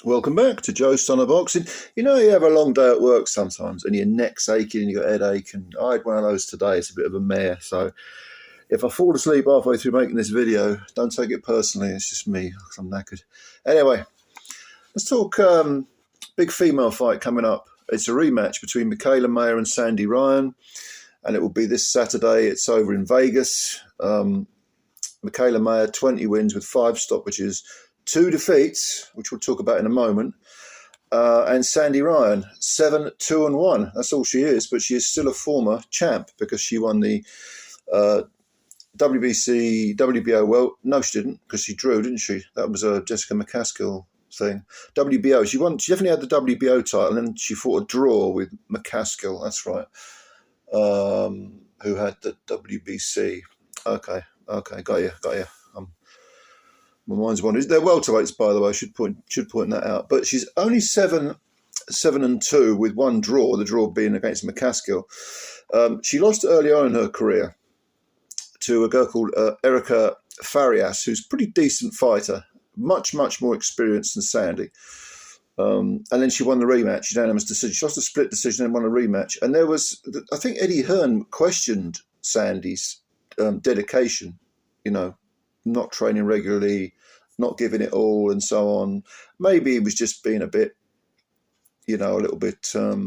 Welcome back to Joe's Son of Boxing. You know, you have a long day at work sometimes and your neck's aching and you've got a headache, and I had one of those today. It's a bit of a mare, so if I fall asleep halfway through making this video, don't take it personally. It's just me because I'm knackered. Anyway, let's talk big female fight coming up. It's a rematch between Mikaela Mayer and Sandy Ryan, and it will be this Saturday. It's over in Vegas. Mikaela Mayer, 20 wins with 5 stoppages, 2 defeats, which we'll talk about in a moment, and Sandy Ryan, 7-2-1. That's all she is, but she is still a former champ because she won the WBC, WBO. Well, no, she didn't, because she drew, didn't she? That was a Jessica McCaskill thing. WBO. She won. She definitely had the WBO title, and then she fought a draw with McCaskill. That's right. Who had the WBC? Okay, got you. My mind's wandering. They're welterweights, by the way. I should point that out. But she's only 7-2 with 1 draw. The draw being against McCaskill. She lost early on in her career to a girl called Erica Farias, who's a pretty decent fighter, much more experienced than Sandy. And then she won the rematch, unanimous decision. She lost a split decision and won a rematch. And there was, I think Eddie Hearn questioned Sandy's dedication, not training regularly, not giving it all, and so on. Maybe he was just being a bit, a little bit of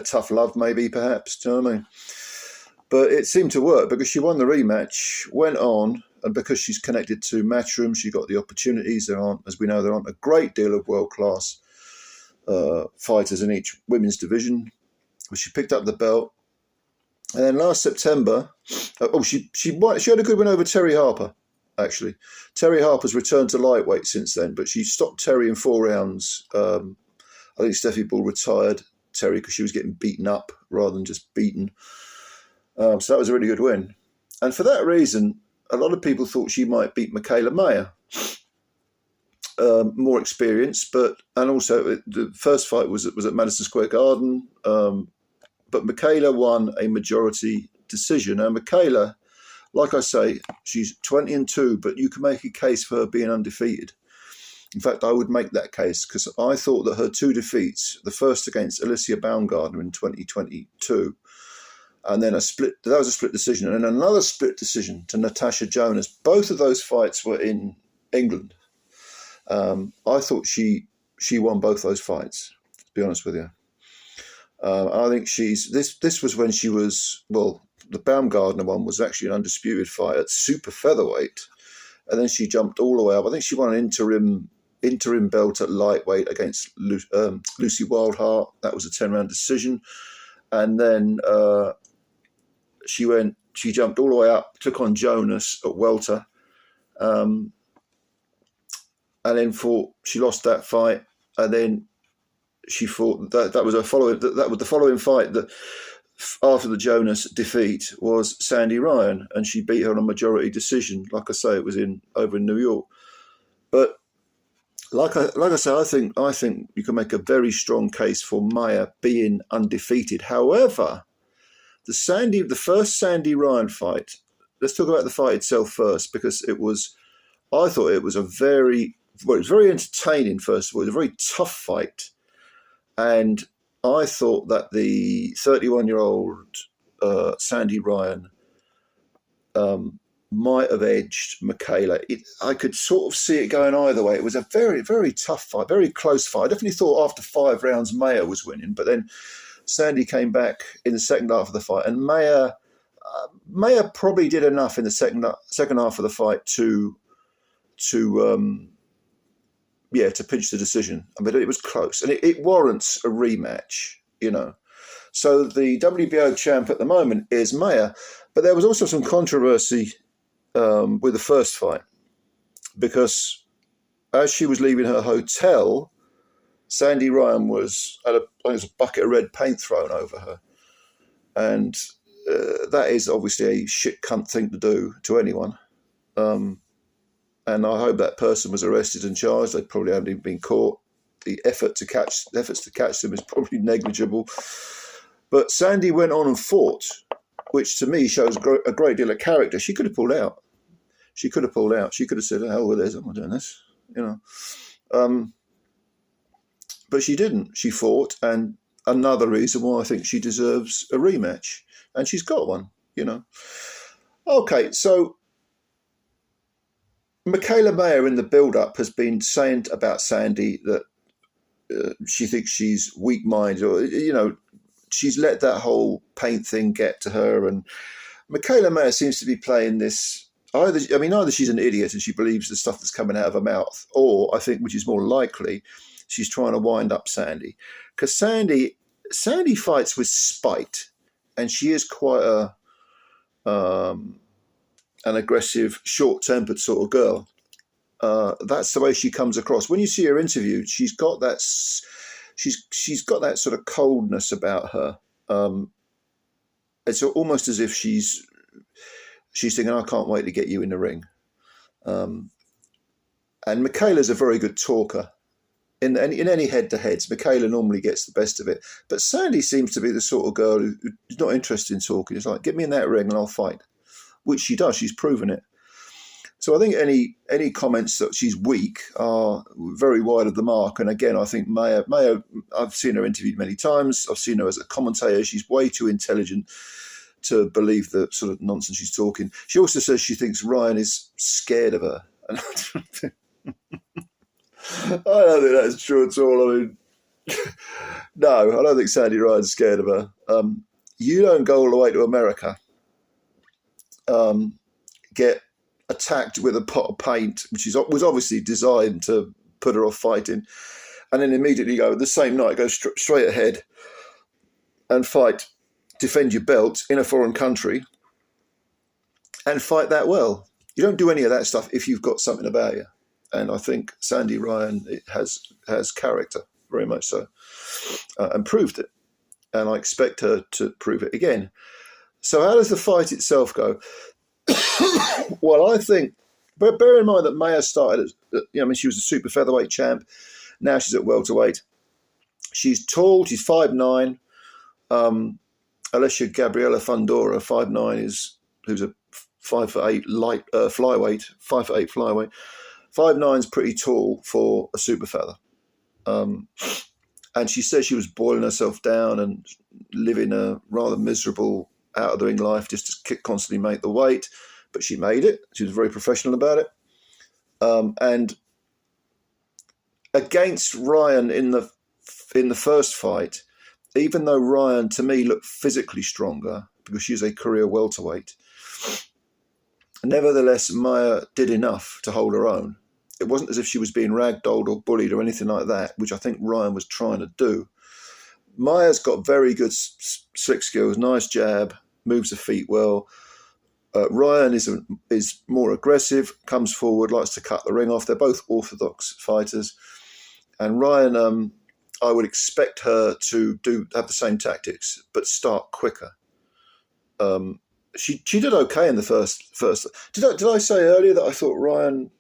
tough love, maybe, perhaps. Do you know what I mean? But it seemed to work because she won the rematch, went on, and because she's connected to Matchroom, she got the opportunities. As we know, there aren't a great deal of world-class fighters in each women's division. But she picked up the belt. And then last September, she had a good win over Terry Harper, actually. Terry Harper's returned to lightweight since then, but she stopped Terry in 4 rounds. I think Steffi Bull retired Terry because she was getting beaten up rather than just beaten. So that was a really good win. And for that reason, a lot of people thought she might beat Mikaela Mayer. More experienced, and also the first fight was at Madison Square Garden. But Mikaela won a majority decision. Now, Mikaela, like I say, she's 20-2, but you can make a case for her being undefeated. In fact, I would make that case because I thought that her 2 defeats, the first against Alicia Baumgardner in 2022, and then that was a split decision, and another split decision to Natasha Jonas. Both of those fights were in England. I thought she won both those fights, to be honest with you. I think this was when she was, the Baumgardner one was actually an undisputed fight at super featherweight, and then she jumped all the way up. I think she won an interim belt at lightweight against Lucy Wildheart. That was a 10-round decision, and then she jumped all the way up, took on Jonas at welter, and then she lost that fight, and then she fought that was the following fight that after the Jonas defeat was Sandy Ryan, and she beat her on a majority decision. Like I say, it was over in New York. But like I say, I think you can make a very strong case for Mayer being undefeated. However, the first Sandy Ryan fight. Let's talk about the fight itself first, because I thought it was it was very entertaining. First of all, it was a very tough fight. And I thought that the 31-year-old Sandy Ryan might have edged Mikaela. I could sort of see it going either way. It was a very, very tough fight, very close fight. I definitely thought after 5 rounds Mayer was winning, but then Sandy came back in the second half of the fight, and Mayer probably did enough in the second half of the fight to pinch the decision. I mean, it was close, and it warrants a rematch, So the WBO champ at the moment is Mayer, but there was also some controversy with the first fight, because as she was leaving her hotel, Sandy Ryan had a bucket of red paint thrown over her, and that is obviously a shit cunt thing to do to anyone. And I hope that person was arrested and charged. They probably haven't even been caught. The efforts to catch them is probably negligible. But Sandy went on and fought, which to me shows a great deal of character. She could have pulled out. She could have said, "Hell with this, I'm not doing this." but she didn't. She fought, and another reason why I think she deserves a rematch, and she's got one. Okay, so Mikaela Mayer in the build-up has been saying about Sandy that she thinks she's weak-minded, or she's let that whole paint thing get to her, and Mikaela Mayer seems to be playing this. Either she's an idiot and she believes the stuff that's coming out of her mouth, or I think, which is more likely, she's trying to wind up Sandy, because Sandy fights with spite, and she is quite an aggressive, short-tempered sort of girl. That's the way she comes across. When you see her interviewed, she's got that sort of coldness about her. It's almost as if she's thinking, I can't wait to get you in the ring. And Michaela's a very good talker. In any head-to-heads, Mikaela normally gets the best of it. But Sandy seems to be the sort of girl who's not interested in talking. It's like, get me in that ring and I'll fight, which she does. She's proven it. So I think any comments that she's weak are very wide of the mark. And again, I think Mayer, I've seen her interviewed many times. I've seen her as a commentator. She's way too intelligent to believe the sort of nonsense she's talking. She also says she thinks Ryan is scared of her. And I don't think that's true at all. I mean, no, I don't think Sandy Ryan's scared of her. You don't go all the way to America, get attacked with a pot of paint, which was obviously designed to put her off fighting, and then immediately the same night, go straight ahead and fight, defend your belt in a foreign country, and fight that well. You don't do any of that stuff if you've got something about you. And I think Sandy Ryan has character, very much so, and proved it. And I expect her to prove it again. So how does the fight itself go? Well, I think, but bear in mind that Mayer started she was a super featherweight champ. Now she's at welterweight. She's tall. She's 5'9". Alessia Gabriela Fundora, 5'9", who's a 5'8" light flyweight, 5'8" flyweight. 5'9" is pretty tall for a super feather. And she says she was boiling herself down and living a rather miserable, out of the ring life just to constantly make the weight. But she made it. She was very professional about it. And against Ryan in the first fight, even though Ryan, to me, looked physically stronger because she's a career welterweight, nevertheless, Mayer did enough to hold her own. It wasn't as if she was being ragdolled or bullied or anything like that, which I think Ryan was trying to do. Mayer's got very good slick skills, nice jab, moves her feet well. Ryan is more aggressive, comes forward, likes to cut the ring off. They're both orthodox fighters. And Ryan, I would expect her to have the same tactics, but start quicker. She did okay in the first. Did I say earlier that I thought Ryan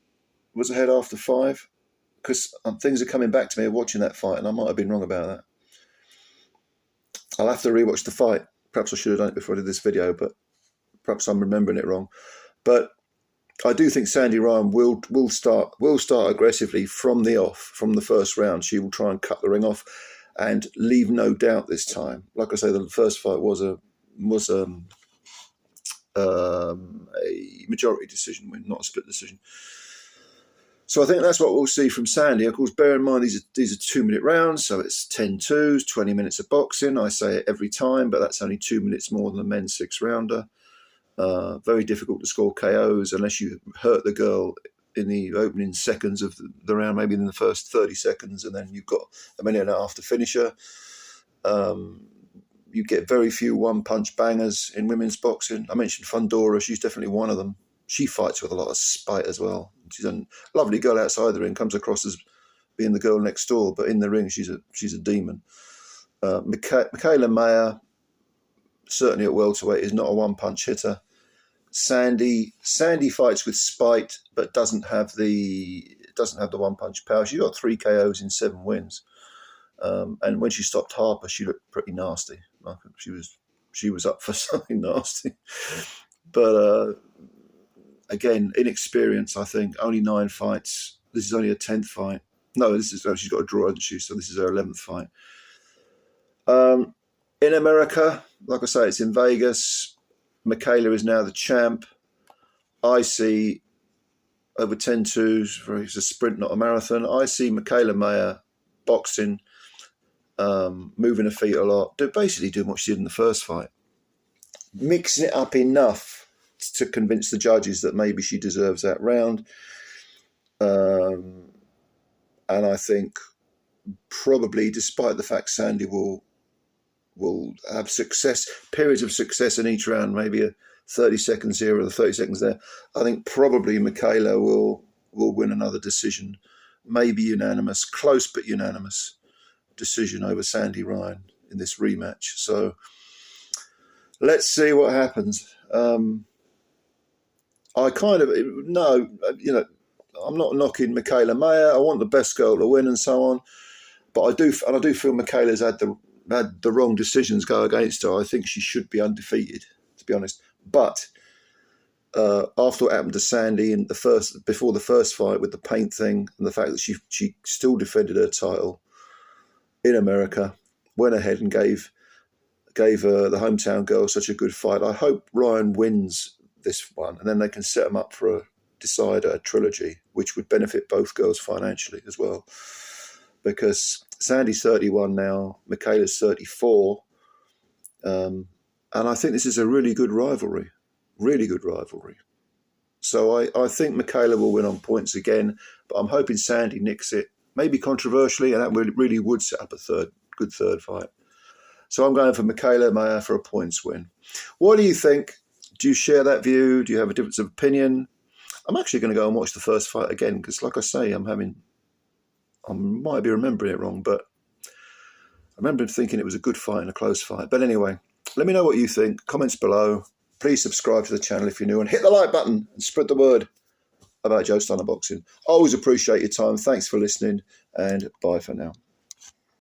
was ahead after 5? Because things are coming back to me watching that fight, and I might have been wrong about that. I'll have to rewatch the fight. Perhaps I should have done it before I did this video, but perhaps I'm remembering it wrong. But I do think Sandy Ryan will start aggressively from the first round. She will try and cut the ring off and leave no doubt this time. Like I say, the first fight was a majority decision win, not a split decision. So I think that's what we'll see from Sandy. Of course, bear in mind these are 2-minute rounds, so it's 10-2s, 20 minutes of boxing. I say it every time, but that's only 2 minutes more than a men's 6-rounder. Very difficult to score KOs unless you hurt the girl in the opening seconds of the round, maybe in the first 30 seconds, and then you've got a minute and a half to finish her. You get very few one-punch bangers in women's boxing. I mentioned Fundora. She's definitely one of them. She fights with a lot of spite as well. She's a lovely girl outside the ring, comes across as being the girl next door, but in the ring she's a demon. Mikaela Mayer, certainly at welterweight, is not a one-punch hitter. Sandy fights with spite, but doesn't have the one-punch power. She got 3 KOs in 7 wins, and when she stopped Harper, she looked pretty nasty. Like she was up for something nasty, but again, inexperience. I think only 9 fights. This is only a 10th fight. No, she's got a draw, hasn't she? So this is her 11th fight. In America, like I say, it's in Vegas. Mikaela is now the champ. I see over 10-2. It's a sprint, not a marathon. I see Mikaela Mayer boxing, moving her feet a lot, basically doing what she did in the first fight, mixing it up enough to convince the judges that maybe she deserves that round. And I think probably, despite the fact Sandy will have periods of success in each round, maybe a 30 seconds here or the 30 seconds there, I think probably Mikaela will win another decision, maybe unanimous, close but unanimous decision over Sandy Ryan in this rematch. So let's see what happens. I kind of no, I'm not knocking Mikaela Mayer. I want the best girl to win and so on, but I do feel Michaela's had the wrong decisions go against her. I think she should be undefeated, to be honest. But after what happened to Sandy before the first fight with the paint thing, and the fact that she still defended her title in America, went ahead and gave the hometown girl such a good fight. I hope Ryan wins this one, and then they can set them up for a decider, trilogy, which would benefit both girls financially as well. Because Sandy's 31 now, Michaela's 34, and I think this is a really good rivalry. So I think Mikaela will win on points again, but I'm hoping Sandy nicks it, maybe controversially, and that really would set up a good third fight. So I'm going for Mikaela Mayer for a points win. What do you think? Do you share that view? Do you have a difference of opinion? I'm actually going to go and watch the first fight again because, like I say, I might be remembering it wrong, but I remember thinking it was a good fight and a close fight. But anyway, let me know what you think. Comments below. Please subscribe to the channel if you're new and hit the like button and spread the word about Joe Stunner Boxing. Always appreciate your time. Thanks for listening and bye for now.